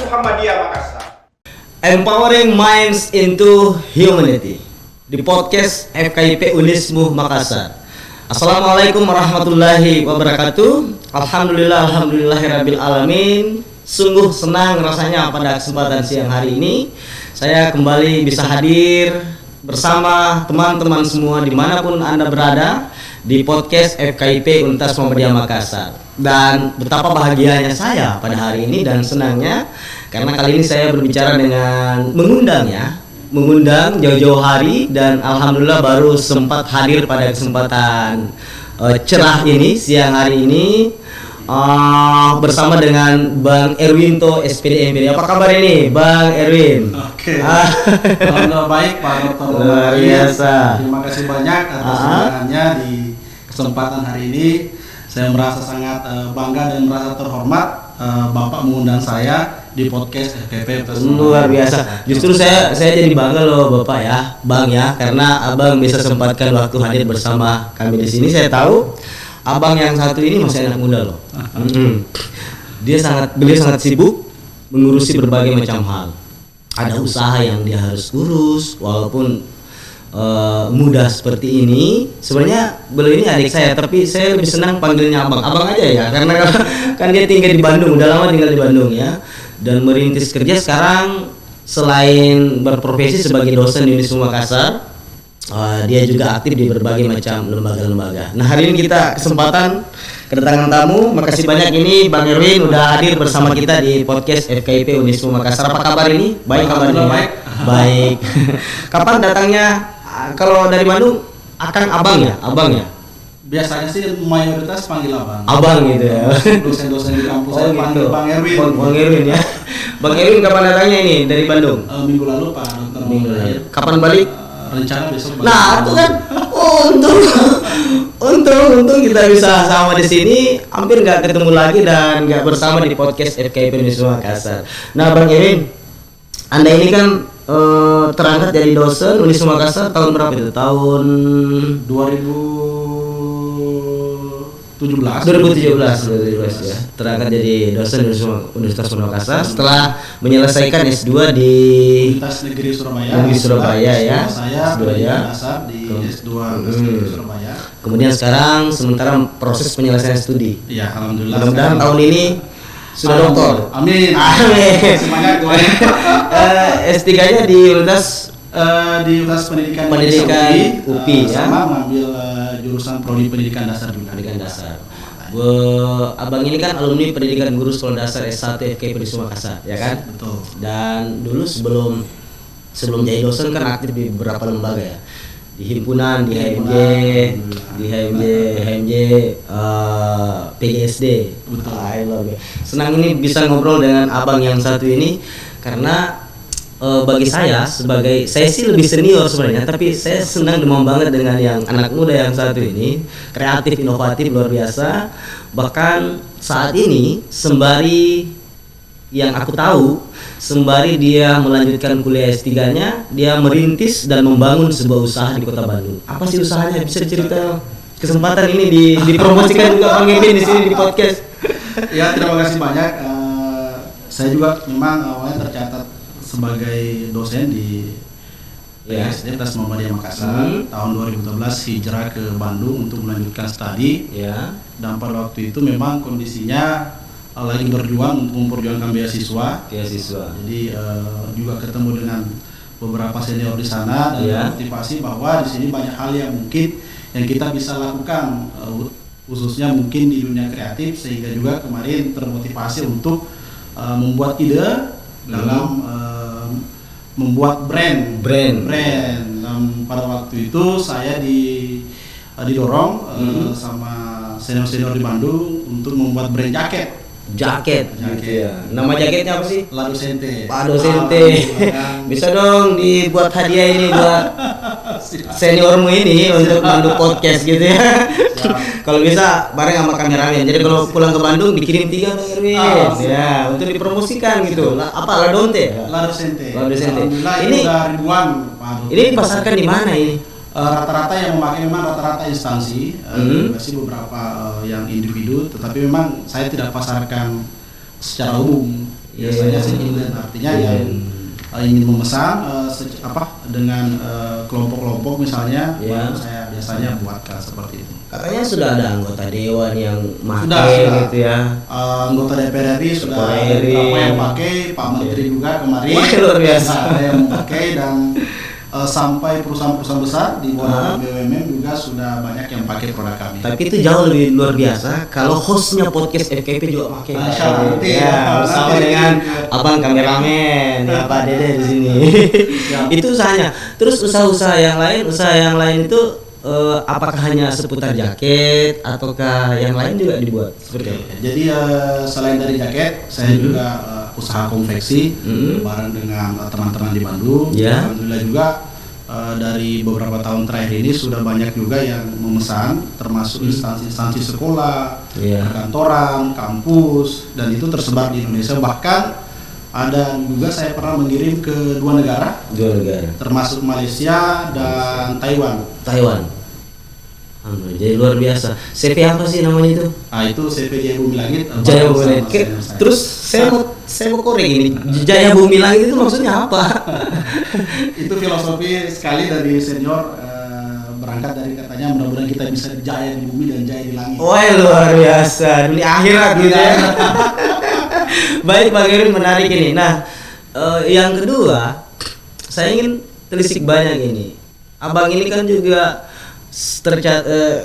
Muhammadiyah Makassar. Empowering Minds into Humanity di podcast FKIP Unismu Makassar. Assalamualaikum warahmatullahi wabarakatuh. Alhamdulillahirabbil alamin. Sungguh senang rasanya pada kesempatan siang hari ini saya kembali bisa hadir bersama teman-teman semua dimanapun Anda berada di podcast FKIP Universitas Muhammadiyah Makassar. Dan betapa bahagianya saya pada hari ini dan senangnya karena kali ini saya berbicara dengan mengundang jauh-jauh hari dan alhamdulillah baru sempat hadir pada kesempatan cerah ini siang hari ini bersama dengan Bang Erwinto SPD MPD. Apa kabar ini Bang Erwin? Oke. Alhamdulillah baik Pak Dr. Luar biasa. Terima kasih banyak atas undangannya di kesempatan hari ini. Saya merasa sangat bangga dan merasa terhormat Bapak mengundang saya di podcast FKIP. Luar biasa. Justru saya jadi bangga loh Bapak ya, Bang ya, karena Abang bisa sempatkan waktu hadir bersama kami di sini. Saya tahu Abang yang satu ini masih anak muda loh. Beliau sangat sibuk mengurusi berbagai macam hal. Ada usaha yang dia harus urus walaupun muda seperti ini. Sebenarnya beliau ini adik saya, tapi saya lebih senang panggilnya abang aja ya, karena kan dia tinggal di Bandung, udah lama tinggal di Bandung ya, dan merintis kerja sekarang. Selain berprofesi sebagai dosen di Unismu Makassar, dia juga aktif di berbagai macam lembaga-lembaga. Nah, hari ini kita kesempatan kedatangan tamu. Makasih banyak ini Bang Erwin udah hadir bersama kita di podcast FKIP Unismu Makassar. Apa kabar ini? Baik kabarnya. Baik. Kapan datangnya? Kalau dari Bandung, Abang ya? Biasanya sih mayoritas panggil abang. Abang gitu ya. Dosen-dosen di kampus saya panggil Bang Erwin. Bang Erwin ya. Bang Erwin kapan datangnya ini dari Bandung? Minggu lalu Pak Dr. Minggu lalu. Kapan balik? Rencana besok. Nah, itu kan untung kita bisa sama di sini, hampir nggak ketemu lagi dan nggak bersama di podcast FKIP Unismu Makassar. Nah, Bang Erwin, Anda ini kan terangkat jadi dosen Unismu Makassar tahun berapa itu? Tahun 2017 ya. Terangkat jadi dosen Universitas Makassar setelah menyelesaikan S2 di Universitas Negeri Surabaya ya. Saya belajar di S2 Negeri Surabaya. Kemudian sekarang sementara proses penyelesaian studi. Ya, alhamdulillah. Mudah-mudahan tahun ini sudah doktor. Amin. Semangat gue. S3-nya di Universitas Pendidikan UPI ya. Sama mengambil jurusan prodi pendidikan dasar juga. Pendidikan dasar. Abang ini kan alumni pendidikan guru sekolah dasar S1 FKIP Unismu Makassar, ya kan? Betul. Dan dulu sebelum jadi dosen kan aktif di beberapa lembaga ya. Di himpunan, di HMJ, PGSD. Betul. Senang ini bisa ngobrol dengan abang yang satu ini karena bagi saya sih lebih senior sebenarnya, tapi saya senang demam banget dengan yang anak muda yang satu ini, kreatif, inovatif, luar biasa. Bahkan saat ini sembari yang aku tahu, sembari dia melanjutkan kuliah S3-nya, dia merintis dan membangun sebuah usaha di Kota Bandung. Apa sih usahanya? Bisa cerita? Kesempatan ini dipromosikan juga Bang Erwin di sini di podcast. Ya, terima kasih banyak. Saya juga memang awalnya tercatat sebagai dosen di PSD Universitas Muhammadiyah Makassar. Tahun 2012 hijrah ke Bandung untuk melanjutkan studi. Ya. Dan pada waktu itu memang kondisinya lagi berjuang untuk memperjuangkan beasiswa. Jadi juga ketemu dengan beberapa senior di sana dan motivasi bahwa di sini banyak hal yang mungkin yang kita bisa lakukan, khususnya mungkin di dunia kreatif, sehingga juga kemarin termotivasi untuk membuat ide dalam membuat brand. Dan pada waktu itu saya didorong sama senior di Bandung untuk membuat brand jaket gitu ya. Nama jaketnya apa sih? La Docente. Pak Docente. Bisa dong dibuat hadiah ini buat seniormu ini untuk mandu podcast gitu ya. Kalau bisa bareng sama kameramen. Jadi kalau pulang ke Bandung dikirim 3 Bang Erwin. Ya, untuk dipromosikan gitu. La Docente. Ini udah ribuan. Ini dipasarkan di mana ini? Rata-rata yang memakai memang rata-rata instansi, masih beberapa yang individu, tetapi memang saya tidak pasarkan secara umum. Biasanya event artinya yang ingin memesan dengan kelompok-kelompok misalnya, baru saya biasanya buatkan seperti itu. Katanya sudah ada anggota dewan yang Sudah. pakai gitu ya. Anggota DPR RI sudah DPR RI. beberapa yang pakai, Pak Menteri juga kemarin. Wah, luar biasa. Ada yang pakai dan sampai perusahaan-perusahaan besar di bawah BUMN juga sudah banyak yang pakai produk kami. Tapi itu jauh lebih luar biasa kalau hostnya podcast FKP juga pakai. Bersama dengan abang kameramen, ya Pak Dede di sini. Itu usahanya. Terus usaha yang lain itu apakah hanya seputar jaket ataukah yang lain juga dibuat seperti apa? Jadi selain dari jaket, saya juga usaha konveksi bareng dengan teman-teman di Bandung. Alhamdulillah juga dari beberapa tahun terakhir ini sudah banyak juga yang memesan, termasuk instansi-instansi sekolah, kantoran, kampus, dan itu tersebar di Indonesia. Bahkan ada juga saya pernah mengirim ke dua negara, termasuk Malaysia dan Taiwan. Jadi luar biasa. CV apa sih namanya itu? Itu CV Jaya Bumi Langit. Jaya Bumi Langit. Terus saya mau korek ini. Jaya Bumi Langit itu maksudnya apa? Itu filosofi sekali dari senior, berangkat dari katanya mudah-mudahan kita bisa jaya di bumi dan jaya di langit. Wah, luar biasa. Dunia akhirat gitu ya. Baik, Bang Erwin, menarik ini. Nah, yang kedua, saya ingin telisik banyak ini. Abang ini kan juga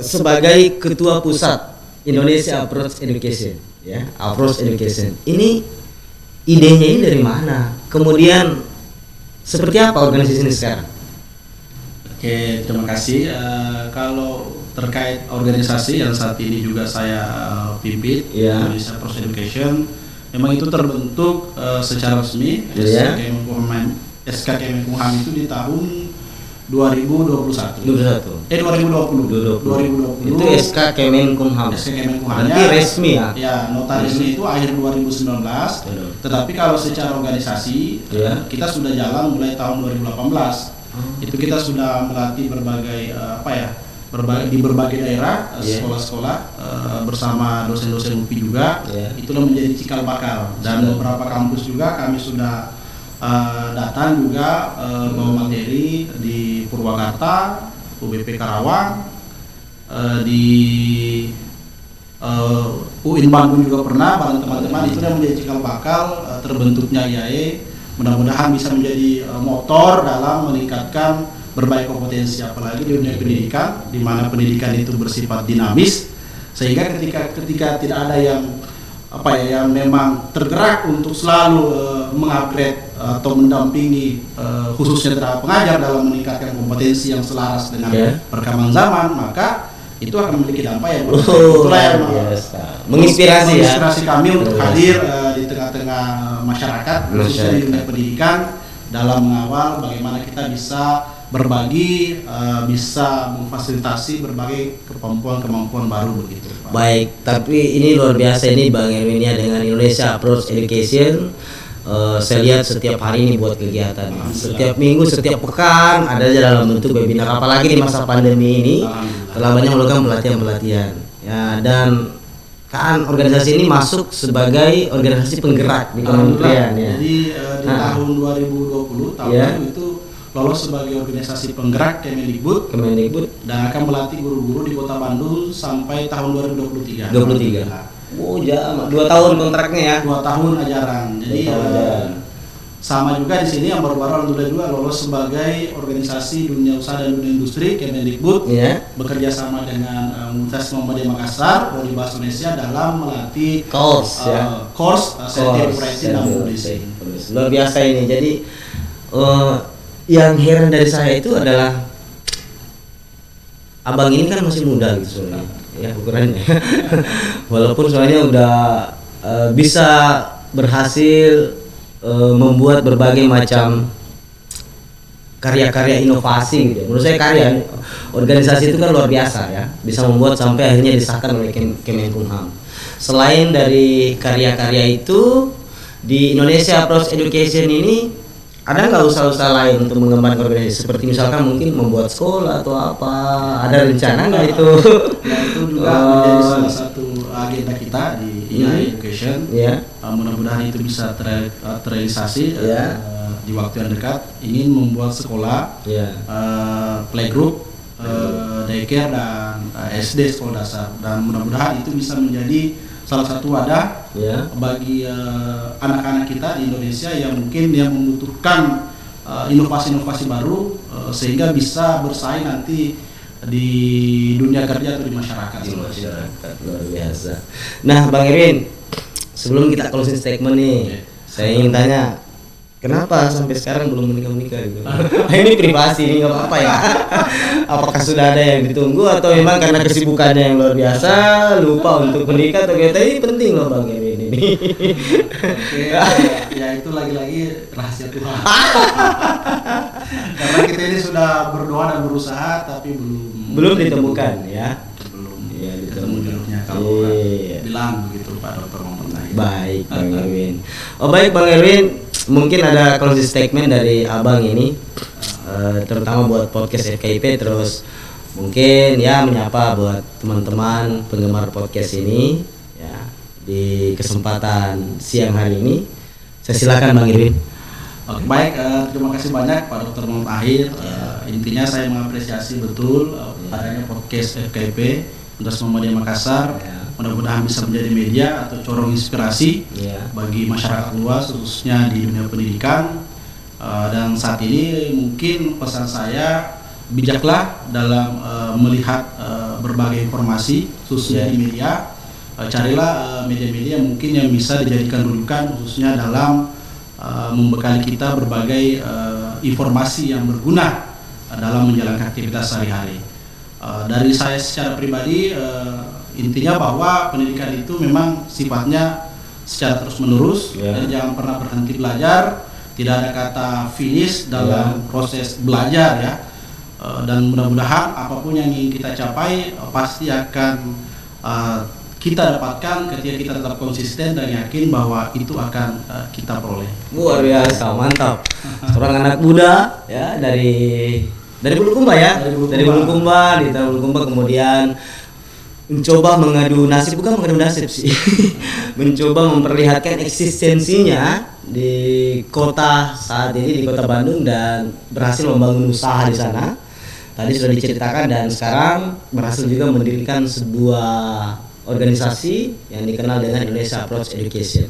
sebagai ketua pusat Indonesia Approach Education, ya, Approach Education. Ini idenya ini dari mana? Kemudian seperti apa organisasi ini sekarang? Oke, terima kasih. Kalau terkait organisasi yang saat ini juga saya pimpin, Indonesia Approach Education, memang itu terbentuk secara resmi SK Kemenkumham itu di tahun 2020. Itu SK Kemenkumham. Berarti resmi ya? Ya, nota resmi itu akhir 2019. Tetapi kalau secara organisasi kita sudah jalan mulai tahun 2018. Itu kita sudah melatih berbagai di berbagai daerah, sekolah-sekolah bersama dosen-dosen UPI juga. Itulah menjadi cikal bakal, dan beberapa kampus juga kami sudah datang juga bawa materi di Purwakarta, UBP Karawang, di UIN Bandung juga pernah bareng teman-teman. Itu yang menjadi cikal bakal terbentuknya IAE. Mudah-mudahan bisa menjadi motor dalam meningkatkan berbagai kompetensi, apalagi di dunia pendidikan, di mana pendidikan itu bersifat dinamis, sehingga ketika tidak ada yang yang memang tergerak untuk selalu mengupgrade atau mendampingi khususnya terhadap pengajar dalam meningkatkan kompetensi yang selaras dengan perkembangan zaman, maka itu akan memiliki dampak yang menginspirasi kami untuk hadir di tengah-tengah masyarakat, khususnya di dunia pendidikan, dalam mengawal bagaimana kita bisa berbagi, bisa memfasilitasi berbagai kemampuan baru begitu. Baik, tapi ini luar biasa ini Bang Erwin ya, dengan Indonesia Approach Education. Saya lihat setiap hari ini buat kegiatan, setiap minggu, setiap pekan ada aja dalam bentuk webinar. Apalagi di masa pandemi ini telah banyak melakukan pelatihan. Ya, dan kan organisasi ini masuk sebagai organisasi penggerak di kementerian ya. Jadi di tahun 2020 itu lolos sebagai organisasi penggerak Kemendikbud dan akan melatih guru-guru di Kota Bandung sampai tahun 2023. Oh, 2 tahun kontraknya ya. 2 tahun ajaran. Jadi sama juga di sini yang baru-baru alhamdulillah juga lolos sebagai organisasi dunia usaha dan dunia industri Kemendikbud, bekerja sama dengan Universitas Muhammadiyah Makassar, Prodi Bahasa Indonesia dalam melatih course Certification dan Publishing. Luar biasa ini. Jadi yang heran dari saya itu adalah abang ini kan masih muda gitu soalnya, ya ukurannya. Walaupun soalnya udah bisa berhasil membuat berbagai macam karya-karya inovasi gitu. Menurut saya karya organisasi itu kan luar biasa ya, bisa membuat sampai akhirnya disahkan oleh Kemenkumham. Selain dari karya-karya itu, di Indonesia Approach Education ini ada nggak usaha-usaha lain untuk mengembangkan organisasi, seperti misalkan mungkin membuat sekolah atau apa? Ada rencana nggak itu? Ya, itu juga menjadi salah satu agenda kita di IAE Education. mudah-mudahan itu bisa terrealisasi di waktu yang dekat. Ingin membuat sekolah, playgroup, daycare dan SD sekolah dasar, dan mudah-mudahan itu bisa menjadi salah satu wadah bagi anak-anak kita di Indonesia yang mungkin membutuhkan inovasi-inovasi baru sehingga bisa bersaing nanti di dunia kerja atau di masyarakat. Luar biasa. Nah, Bang Erwin, sebelum kita closing statement nih, saya ingin tanya, kenapa sampai sekarang belum menikah gitu? Ini privasi, ini nggak apa-apa ya. Apakah sudah ada yang ditunggu atau memang karena kesibukannya yang luar biasa lupa untuk menikah atau kita ini penting loh Bang Erwin ini. Oke, ya itu lagi-lagi rahasia Tuhan. Karena kita ini sudah berdoa dan berusaha tapi belum ditemukan ya. Belum ketemu jodohnya kalau bilang begitu Pak Dr. Muhammad Nahid. Baik Bang Erwin. Baik Bang Erwin, mungkin ada closing statement dari Abang ini, terutama buat podcast FKIP, terus mungkin ya menyapa buat teman-teman penggemar podcast ini ya di kesempatan siang hari ini. Saya silakan Bang Erwin. Oke, baik, terima kasih banyak Pak Dr. Muhammad Nahid. Intinya saya mengapresiasi betul adanya podcast FKIP Universitas Muhammadiyah Makassar. Mudah-mudahan bisa menjadi media atau corong inspirasi bagi masyarakat luas, khususnya di dunia pendidikan. Dan saat ini mungkin pesan saya, bijaklah dalam melihat berbagai informasi, khususnya di media. Carilah media-media mungkin yang bisa dijadikan rujukan, khususnya dalam membekali kita berbagai informasi yang berguna dalam menjalankan aktivitas sehari-hari. Dari saya secara pribadi, intinya bahwa pendidikan itu memang sifatnya secara terus-menerus dan jangan pernah berhenti belajar. Tidak ada kata finish dalam proses belajar ya. Dan mudah-mudahan apapun yang ingin kita capai pasti akan kita dapatkan ketika kita tetap konsisten dan yakin bahwa itu akan kita peroleh. Luar biasa, mantap. Seorang anak muda ya dari Bulukumba ya. Dari Bulukumba, di Bulukumba kemudian mencoba mengadu nasib, bukan mengadu nasib sih. Mencoba memperlihatkan eksistensinya di kota saat ini, di kota Bandung, dan berhasil membangun usaha di sana. Tadi sudah diceritakan, dan sekarang berhasil juga mendirikan sebuah organisasi yang dikenal dengan Indonesia Approach Education.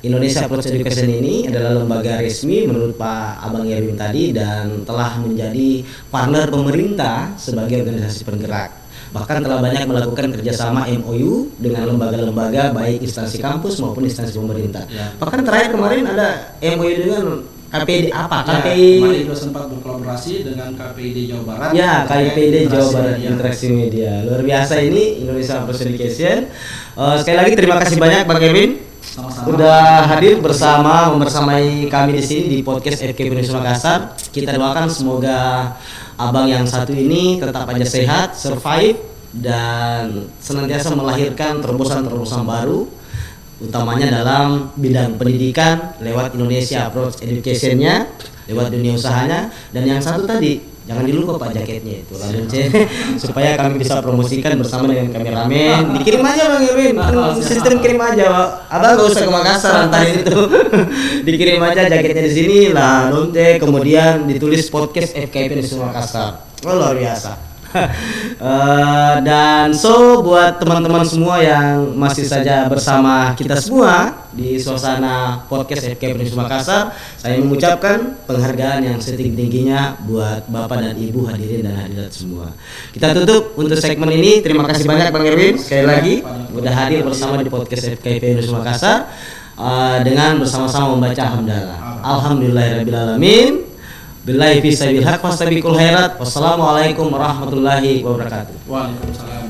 Indonesia Approach Education ini adalah lembaga resmi menurut Pak Abang Erwin tadi, dan telah menjadi partner pemerintah sebagai organisasi penggerak. Bahkan telah banyak melakukan kerjasama MOU dengan lembaga-lembaga baik instansi kampus maupun instansi pemerintah. Bahkan terakhir kemarin ada MOU dengan KPID kemarin sudah sempat berkolaborasi dengan KPID Jawa Barat. Ya, KPID Jawa Barat Interaksi Media. Luar biasa ini Indonesia Approach Education. Sekali lagi terima kasih banyak Bang Erwin. Sudah hadir membersamai kami di sini di podcast FKIP Universitas Makassar. Kita doakan semoga Abang yang satu ini tetap aja sehat, survive, dan senantiasa melahirkan terobosan-terobosan baru, utamanya dalam bidang pendidikan lewat Indonesia Approach Education-nya, lewat dunia usahanya. Dan yang satu tadi, jangan dilupa Pak jaketnya itu, lalu supaya kami bisa promosikan bersama dengan kameramen. Dikirim aja Bang Erwin, sistem kirim aja Pak. Abang gak usah ke Makassar antarin itu. Dikirim aja jaketnya di sini lah, nanti kemudian ditulis podcast FKIP di Makassar. Luar biasa. Dan buat teman-teman semua yang masih saja bersama kita semua di suasana podcast FKIP Universitas Makassar, saya mengucapkan penghargaan yang setinggi-tingginya buat Bapak dan Ibu hadirin dan hadirat semua. Kita tutup untuk segmen ini. Terima kasih banyak Bang Erwin sekali lagi udah hadir bersama di podcast FKIP Universitas Makassar, dengan bersama-sama membaca hamdalah. Alhamdulillahirabbil alamin. Billahi fi sabil haq wastabiqul khairat. Wassalamualaikum warahmatullahi wabarakatuh. Waalaikumsalam.